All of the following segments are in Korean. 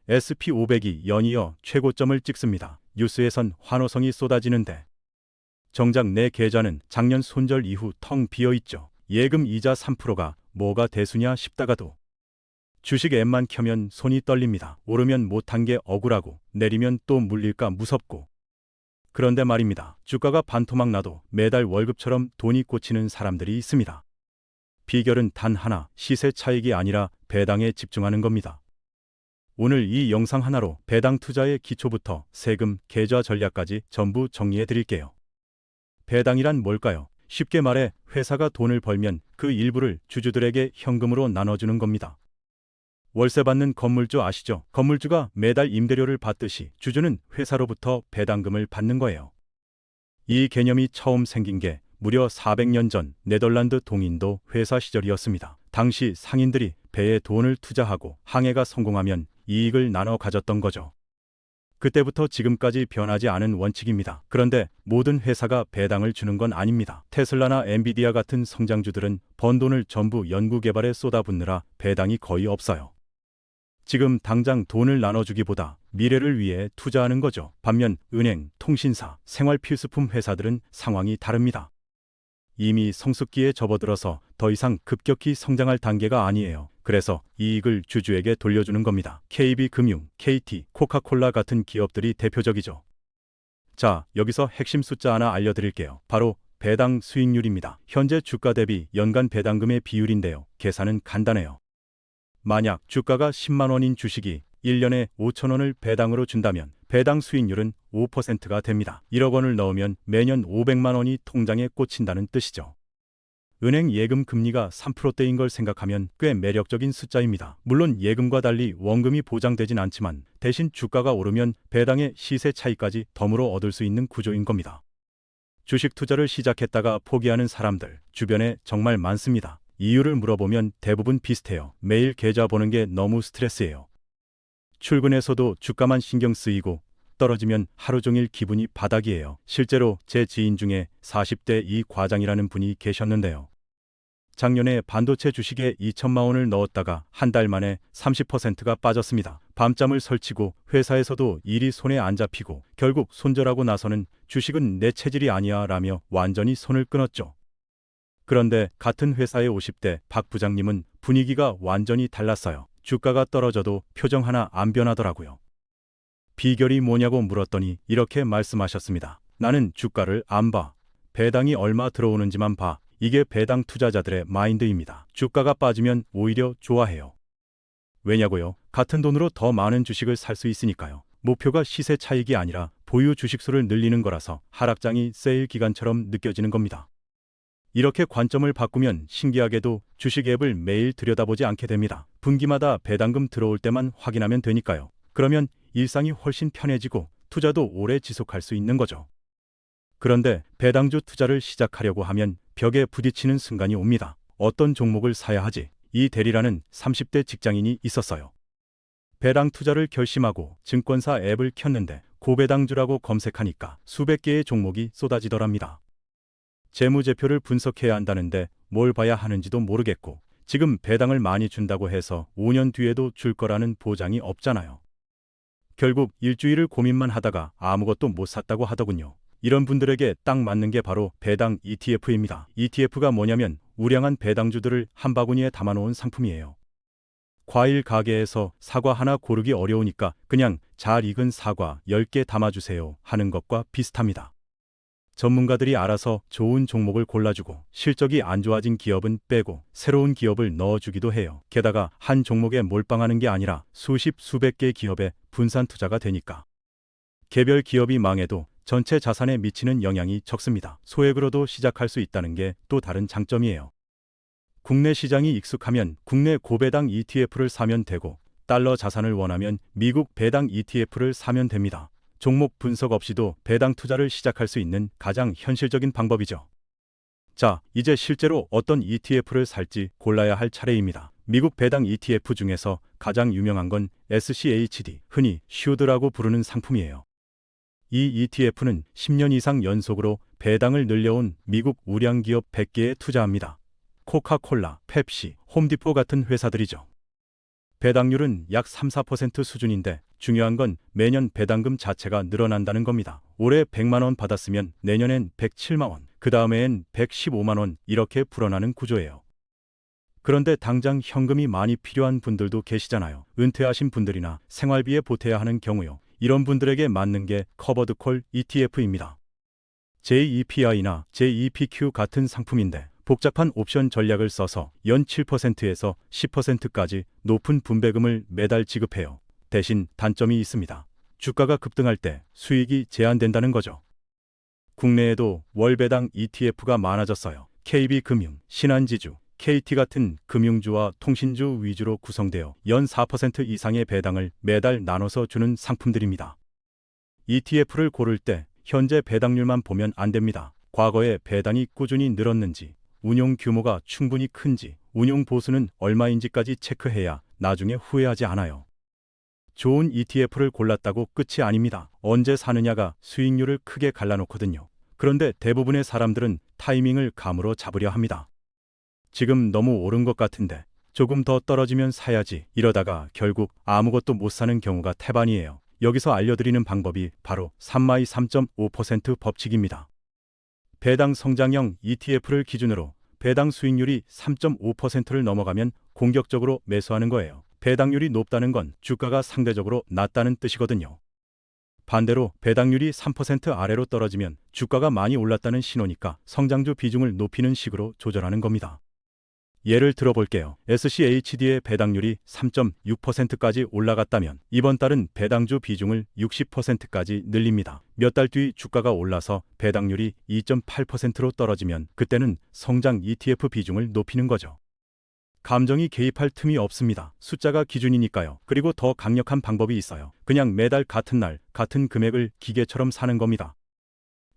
SP500이 연이어 최고점을 찍습니다. 뉴스에선 환호성이 쏟아지는데 정작 내 계좌는 작년 손절 이후 텅 비어있죠. 예금 이자 3%가 뭐가 대수냐 싶다가도 주식 앱만 켜면 손이 떨립니다. 오르면 못한 게 억울하고 내리면 또 물릴까 무섭고. 그런데 말입니다. 주가가 반토막 나도 매달 월급처럼 돈이 꽂히는 사람들이 있습니다. 비결은 단 하나, 시세 차익이 아니라 배당에 집중하는 겁니다. 오늘 이 영상 하나로 배당 투자의 기초부터 세금, 계좌 전략까지 전부 정리해 드릴게요. 배당이란 뭘까요? 쉽게 말해 회사가 돈을 벌면 그 일부를 주주들에게 현금으로 나눠주는 겁니다. 월세 받는 건물주 아시죠? 건물주가 매달 임대료를 받듯이 주주는 회사로부터 배당금을 받는 거예요. 이 개념이 처음 생긴 게 무려 400년 전 네덜란드 동인도 회사 시절이었습니다. 당시 상인들이 배에 돈을 투자하고 항해가 성공하면 이익을 나눠 가졌던 거죠. 그때부터 지금까지 변하지 않은 원칙입니다. 그런데 모든 회사가 배당을 주는 건 아닙니다. 테슬라나 엔비디아 같은 성장주들은 번 돈을 전부 연구개발에 쏟아붓느라 배당이 거의 없어요. 지금 당장 돈을 나눠주기보다 미래를 위해 투자하는 거죠. 반면 은행, 통신사, 생활필수품 회사들은 상황이 다릅니다. 이미 성숙기에 접어들어서 더 이상 급격히 성장할 단계가 아니에요. 그래서 이익을 주주에게 돌려주는 겁니다. KB금융, KT, 코카콜라 같은 기업들이 대표적이죠. 자, 여기서 핵심 숫자 하나 알려드릴게요. 바로 배당 수익률입니다. 현재 주가 대비 연간 배당금의 비율인데요. 계산은 간단해요. 만약 주가가 10만 원인 주식이 1년에 5천 원을 배당으로 준다면 배당 수익률은 5%가 됩니다. 1억 원을 넣으면 매년 500만 원이 통장에 꽂힌다는 뜻이죠. 은행 예금 금리가 3%대인 걸 생각하면 꽤 매력적인 숫자입니다. 물론 예금과 달리 원금이 보장되진 않지만 대신 주가가 오르면 배당의 시세 차이까지 덤으로 얻을 수 있는 구조인 겁니다. 주식 투자를 시작했다가 포기하는 사람들 주변에 정말 많습니다. 이유를 물어보면 대부분 비슷해요. 매일 계좌 보는 게 너무 스트레스예요. 출근해서도 주가만 신경 쓰이고 떨어지면 하루 종일 기분이 바닥이에요. 실제로 제 지인 중에 40대 이 과장이라는 분이 계셨는데요. 작년에 반도체 주식에 2천만 원을 넣었다가 한 달 만에 30%가 빠졌습니다. 밤잠을 설치고 회사에서도 일이 손에 안 잡히고 결국 손절하고 나서는 주식은 내 체질이 아니야 라며 완전히 손을 끊었죠. 그런데 같은 회사의 50대 박 부장님은 분위기가 완전히 달랐어요. 주가가 떨어져도 표정 하나 안 변하더라고요. 비결이 뭐냐고 물었더니 이렇게 말씀하셨습니다. 나는 주가를 안 봐. 배당이 얼마 들어오는지만 봐. 이게 배당 투자자들의 마인드입니다. 주가가 빠지면 오히려 좋아해요. 왜냐고요? 같은 돈으로 더 많은 주식을 살 수 있으니까요. 목표가 시세 차익이 아니라 보유 주식수를 늘리는 거라서 하락장이 세일 기간처럼 느껴지는 겁니다. 이렇게 관점을 바꾸면 신기하게도 주식 앱을 매일 들여다보지 않게 됩니다. 분기마다 배당금 들어올 때만 확인하면 되니까요. 그러면 일상이 훨씬 편해지고 투자도 오래 지속할 수 있는 거죠. 그런데 배당주 투자를 시작하려고 하면 벽에 부딪히는 순간이 옵니다. 어떤 종목을 사야 하지? 이 대리라는 30대 직장인이 있었어요. 배당 투자를 결심하고 증권사 앱을 켰는데 고배당주라고 검색하니까 수백 개의 종목이 쏟아지더랍니다. 재무제표를 분석해야 한다는데 뭘 봐야 하는지도 모르겠고 지금 배당을 많이 준다고 해서 5년 뒤에도 줄 거라는 보장이 없잖아요. 결국 일주일을 고민만 하다가 아무것도 못 샀다고 하더군요. 이런 분들에게 딱 맞는 게 바로 배당 ETF입니다. ETF가 뭐냐면 우량한 배당주들을 한 바구니에 담아놓은 상품이에요. 과일 가게에서 사과 하나 고르기 어려우니까 그냥 잘 익은 사과 10개 담아주세요 하는 것과 비슷합니다. 전문가들이 알아서 좋은 종목을 골라주고 실적이 안 좋아진 기업은 빼고 새로운 기업을 넣어주기도 해요. 게다가 한 종목에 몰빵하는 게 아니라 수십 수백 개의 기업에 분산 투자가 되니까 개별 기업이 망해도 전체 자산에 미치는 영향이 적습니다. 소액으로도 시작할 수 있다는 게 또 다른 장점이에요. 국내 시장이 익숙하면 국내 고배당 ETF를 사면 되고 달러 자산을 원하면 미국 배당 ETF를 사면 됩니다. 종목 분석 없이도 배당 투자를 시작할 수 있는 가장 현실적인 방법이죠. 자, 이제 실제로 어떤 ETF를 살지 골라야 할 차례입니다. 미국 배당 ETF 중에서 가장 유명한 건 SCHD, 흔히 슈드라고 부르는 상품이에요. 이 ETF는 10년 이상 연속으로 배당을 늘려온 미국 우량기업 100개에 투자합니다. 코카콜라, 펩시, 홈디포 같은 회사들이죠. 배당률은 약 3~4% 수준인데 중요한 건 매년 배당금 자체가 늘어난다는 겁니다. 올해 100만 원 받았으면 내년엔 107만 원, 그 다음해엔 115만 원 이렇게 불어나는 구조예요. 그런데 당장 현금이 많이 필요한 분들도 계시잖아요. 은퇴하신 분들이나 생활비에 보태야 하는 경우요. 이런 분들에게 맞는 게 커버드콜 ETF입니다. JEPI나 JEPQ 같은 상품인데 복잡한 옵션 전략을 써서 연 7%에서 10%까지 높은 분배금을 매달 지급해요. 대신 단점이 있습니다. 주가가 급등할 때 수익이 제한된다는 거죠. 국내에도 월 배당 ETF가 많아졌어요. KB금융, 신한지주, KT 같은 금융주와 통신주 위주로 구성되어 연 4% 이상의 배당을 매달 나눠서 주는 상품들입니다. ETF를 고를 때 현재 배당률만 보면 안 됩니다. 과거에 배당이 꾸준히 늘었는지, 운용 규모가 충분히 큰지, 운용 보수는 얼마인지까지 체크해야 나중에 후회하지 않아요. 좋은 ETF를 골랐다고 끝이 아닙니다. 언제 사느냐가 수익률을 크게 갈라놓거든요. 그런데 대부분의 사람들은 타이밍을 감으로 잡으려 합니다. 지금 너무 오른 것 같은데 조금 더 떨어지면 사야지, 이러다가 결국 아무것도 못 사는 경우가 태반이에요. 여기서 알려드리는 방법이 바로 3마이 3.5% 법칙입니다. 배당 성장형 ETF를 기준으로 배당 수익률이 3.5%를 넘어가면 공격적으로 매수하는 거예요. 배당률이 높다는 건 주가가 상대적으로 낮다는 뜻이거든요. 반대로 배당률이 3% 아래로 떨어지면 주가가 많이 올랐다는 신호니까 성장주 비중을 높이는 식으로 조절하는 겁니다. 예를 들어볼게요. SCHD의 배당률이 3.6%까지 올라갔다면 이번 달은 배당주 비중을 60%까지 늘립니다. 몇 달 뒤 주가가 올라서 배당률이 2.8%로 떨어지면 그때는 성장 ETF 비중을 높이는 거죠. 감정이 개입할 틈이 없습니다. 숫자가 기준이니까요. 그리고 더 강력한 방법이 있어요. 그냥 매달 같은 날, 같은 금액을 기계처럼 사는 겁니다.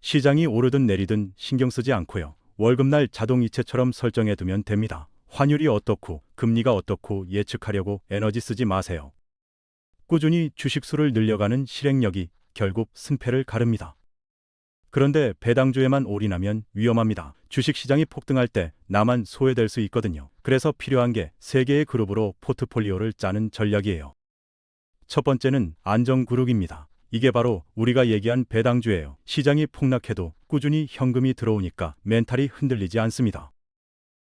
시장이 오르든 내리든 신경 쓰지 않고요. 월급날 자동이체처럼 설정해두면 됩니다. 환율이 어떻고 금리가 어떻고 예측하려고 에너지 쓰지 마세요. 꾸준히 주식수를 늘려가는 실행력이 결국 승패를 가릅니다. 그런데 배당주에만 올인하면 위험합니다. 주식시장이 폭등할 때 나만 소외될 수 있거든요. 그래서 필요한 게 3개의 그룹으로 포트폴리오를 짜는 전략이에요. 첫 번째는 안정그룹입니다. 이게 바로 우리가 얘기한 배당주예요. 시장이 폭락해도 꾸준히 현금이 들어오니까 멘탈이 흔들리지 않습니다.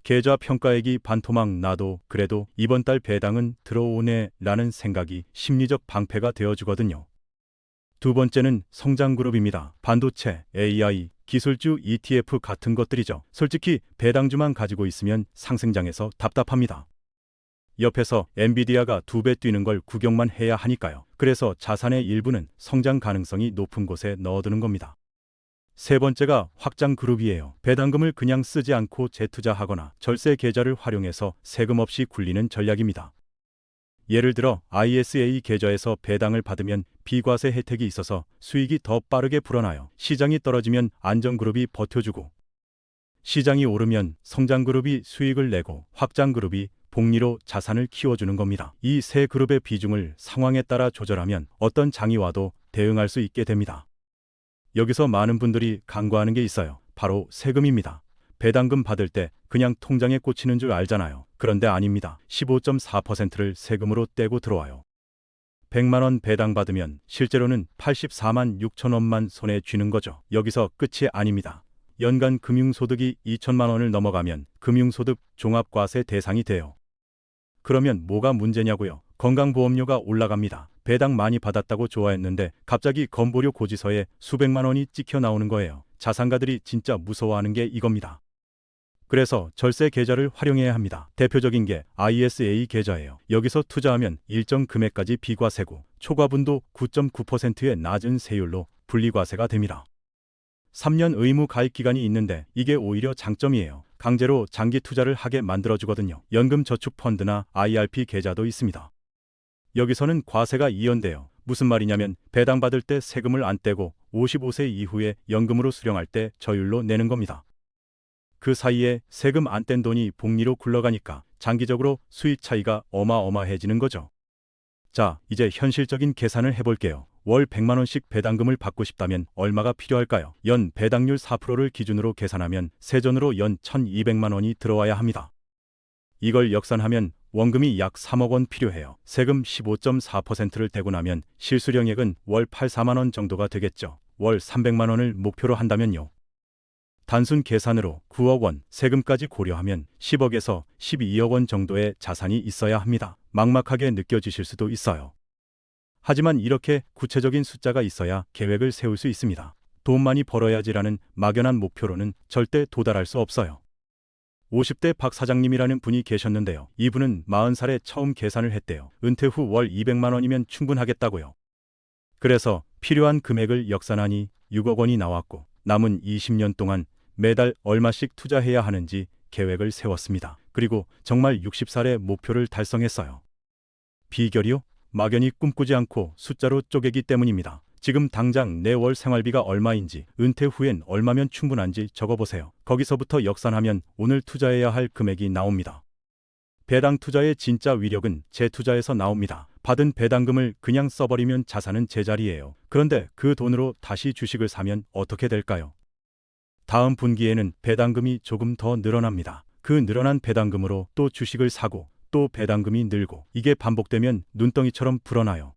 계좌 평가액이 반토막 나도 그래도 이번 달 배당은 들어오네 라는 생각이 심리적 방패가 되어주거든요. 두 번째는 성장그룹입니다. 반도체, AI, 기술주 ETF 같은 것들이죠. 솔직히 배당주만 가지고 있으면 상승장에서 답답합니다. 옆에서 엔비디아가 2배 뛰는 걸 구경만 해야 하니까요. 그래서 자산의 일부는 성장 가능성이 높은 곳에 넣어두는 겁니다. 세 번째가 확장그룹이에요. 배당금을 그냥 쓰지 않고 재투자하거나 절세 계좌를 활용해서 세금 없이 굴리는 전략입니다. 예를 들어 ISA 계좌에서 배당을 받으면 비과세 혜택이 있어서 수익이 더 빠르게 불어나요. 시장이 떨어지면 안정그룹이 버텨주고, 시장이 오르면 성장그룹이 수익을 내고, 확장그룹이 복리로 자산을 키워주는 겁니다. 이 세 그룹의 비중을 상황에 따라 조절하면 어떤 장이 와도 대응할 수 있게 됩니다. 여기서 많은 분들이 간과하는 게 있어요. 바로 세금입니다. 배당금 받을 때 그냥 통장에 꽂히는 줄 알잖아요. 그런데 아닙니다. 15.4%를 세금으로 떼고 들어와요. 100만 원 배당 받으면 실제로는 84만 6천 원만 손에 쥐는 거죠. 여기서 끝이 아닙니다. 연간 금융소득이 2천만 원을 넘어가면 금융소득 종합과세 대상이 돼요. 그러면 뭐가 문제냐고요? 건강보험료가 올라갑니다. 배당 많이 받았다고 좋아했는데 갑자기 건보료 고지서에 수백만 원이 찍혀 나오는 거예요. 자산가들이 진짜 무서워하는 게 이겁니다. 그래서 절세 계좌를 활용해야 합니다. 대표적인 게 ISA 계좌예요. 여기서 투자하면 일정 금액까지 비과세고 초과분도 9.9%의 낮은 세율로 분리과세가 됩니다. 3년 의무 가입 기간이 있는데 이게 오히려 장점이에요. 강제로 장기 투자를 하게 만들어주거든요. 연금저축펀드나 IRP 계좌도 있습니다. 여기서는 과세가 이연돼요. 무슨 말이냐면 배당 받을 때 세금을 안 떼고 55세 이후에 연금으로 수령할 때 저율로 내는 겁니다. 그 사이에 세금 안 뗀 돈이 복리로 굴러가니까 장기적으로 수익 차이가 어마어마해지는 거죠. 자, 이제 현실적인 계산을 해볼게요. 월 100만 원씩 배당금을 받고 싶다면 얼마가 필요할까요? 연 배당률 4%를 기준으로 계산하면 세전으로 연 1,200만 원이 들어와야 합니다. 이걸 역산하면 원금이 약 3억 원 필요해요. 세금 15.4%를 떼고 나면 실수령액은 월 84만 원 정도가 되겠죠. 월 300만 원을 목표로 한다면요. 단순 계산으로 9억 원, 세금까지 고려하면 10억에서 12억 원 정도의 자산이 있어야 합니다. 막막하게 느껴지실 수도 있어요. 하지만 이렇게 구체적인 숫자가 있어야 계획을 세울 수 있습니다. 돈 많이 벌어야지라는 막연한 목표로는 절대 도달할 수 없어요. 50대 박 사장님이라는 분이 계셨는데요. 이분은 40살에 처음 계산을 했대요. 은퇴 후 월 200만 원이면 충분하겠다고요. 그래서 필요한 금액을 역산하니 6억 원이 나왔고 남은 20년 동안 매달 얼마씩 투자해야 하는지 계획을 세웠습니다. 그리고 정말 60살의 목표를 달성했어요. 비결이요? 막연히 꿈꾸지 않고 숫자로 쪼개기 때문입니다. 지금 당장 내 월 생활비가 얼마인지, 은퇴 후엔 얼마면 충분한지 적어보세요. 거기서부터 역산하면 오늘 투자해야 할 금액이 나옵니다. 배당 투자의 진짜 위력은 재투자에서 나옵니다. 받은 배당금을 그냥 써버리면 자산은 제자리예요. 그런데 그 돈으로 다시 주식을 사면 어떻게 될까요? 다음 분기에는 배당금이 조금 더 늘어납니다. 그 늘어난 배당금으로 또 주식을 사고 또 배당금이 늘고 이게 반복되면 눈덩이처럼 불어나요.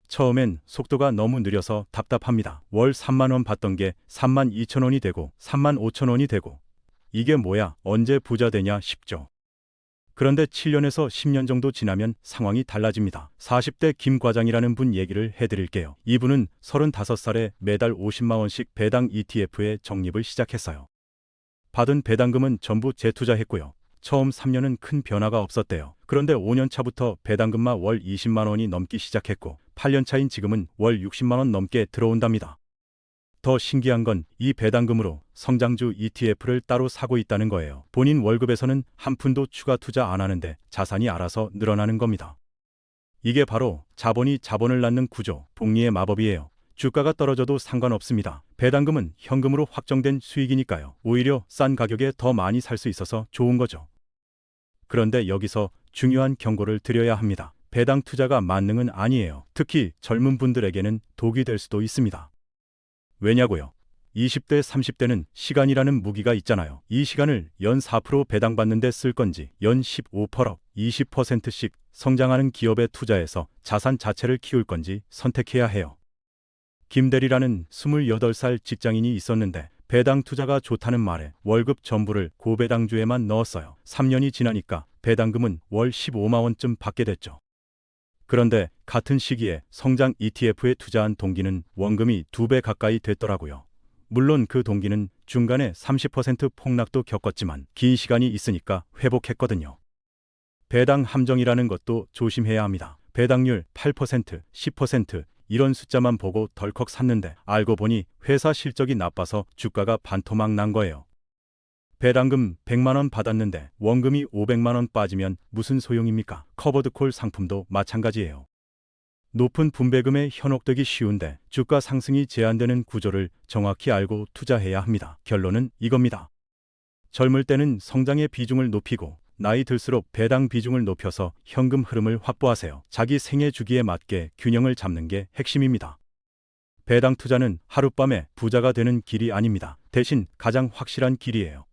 처음엔 속도가 너무 느려서 답답합니다. 월 3만 원 받던 게 3만 2천 원이 되고 3만 5천 원이 되고 이게 뭐야? 언제 부자 되냐 싶죠. 그런데 7년에서 10년 정도 지나면 상황이 달라집니다. 40대 김 과장이라는 분 얘기를 해드릴게요. 이분은 35살에 매달 50만 원씩 배당 ETF에 적립을 시작했어요. 받은 배당금은 전부 재투자했고요. 처음 3년은 큰 변화가 없었대요. 그런데 5년 차부터 배당금만 월 20만 원이 넘기 시작했고 8년 차인 지금은 월 60만 원 넘게 들어온답니다. 더 신기한 건 이 배당금으로 성장주 ETF를 따로 사고 있다는 거예요. 본인 월급에서는 한 푼도 추가 투자 안 하는데 자산이 알아서 늘어나는 겁니다. 이게 바로 자본이 자본을 낳는 구조, 복리의 마법이에요. 주가가 떨어져도 상관없습니다. 배당금은 현금으로 확정된 수익이니까요. 오히려 싼 가격에 더 많이 살 수 있어서 좋은 거죠. 그런데 여기서 중요한 경고를 드려야 합니다. 배당 투자가 만능은 아니에요. 특히 젊은 분들에게는 독이 될 수도 있습니다. 왜냐고요? 20대, 30대는 시간이라는 무기가 있잖아요. 이 시간을 연 4% 배당받는 데 쓸 건지 연 15%, 20%씩 성장하는 기업에 투자해서 자산 자체를 키울 건지 선택해야 해요. 김대리라는 28살 직장인이 있었는데 배당 투자가 좋다는 말에 월급 전부를 고배당주에만 넣었어요. 3년이 지나니까 배당금은 월 15만 원쯤 받게 됐죠. 그런데 같은 시기에 성장 ETF에 투자한 동기는 원금이 2배 가까이 됐더라고요. 물론 그 동기는 중간에 30% 폭락도 겪었지만 긴 시간이 있으니까 회복했거든요. 배당 함정이라는 것도 조심해야 합니다. 배당률 8%, 10% 이런 숫자만 보고 덜컥 샀는데 알고 보니 회사 실적이 나빠서 주가가 반토막 난 거예요. 배당금 100만 원 받았는데 원금이 500만 원 빠지면 무슨 소용입니까? 커버드콜 상품도 마찬가지예요. 높은 분배금에 현혹되기 쉬운데 주가 상승이 제한되는 구조를 정확히 알고 투자해야 합니다. 결론은 이겁니다. 젊을 때는 성장의 비중을 높이고 나이 들수록 배당 비중을 높여서 현금 흐름을 확보하세요. 자기 생애 주기에 맞게 균형을 잡는 게 핵심입니다. 배당 투자는 하룻밤에 부자가 되는 길이 아닙니다. 대신 가장 확실한 길이에요.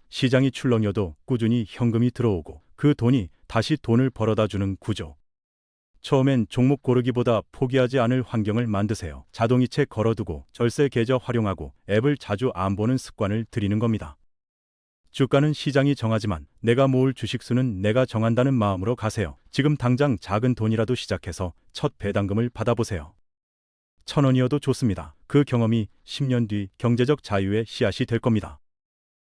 시장이 출렁여도 꾸준히 현금이 들어오고 그 돈이 다시 돈을 벌어다 주는 구조. 처음엔 종목 고르기보다 포기하지 않을 환경을 만드세요. 자동이체 걸어두고 절세 계좌 활용하고 앱을 자주 안 보는 습관을 들이는 겁니다. 주가는 시장이 정하지만 내가 모을 주식수는 내가 정한다는 마음으로 가세요. 지금 당장 작은 돈이라도 시작해서 첫 배당금을 받아보세요. 1,000원이어도 좋습니다. 그 경험이 10년 뒤 경제적 자유의 씨앗이 될 겁니다.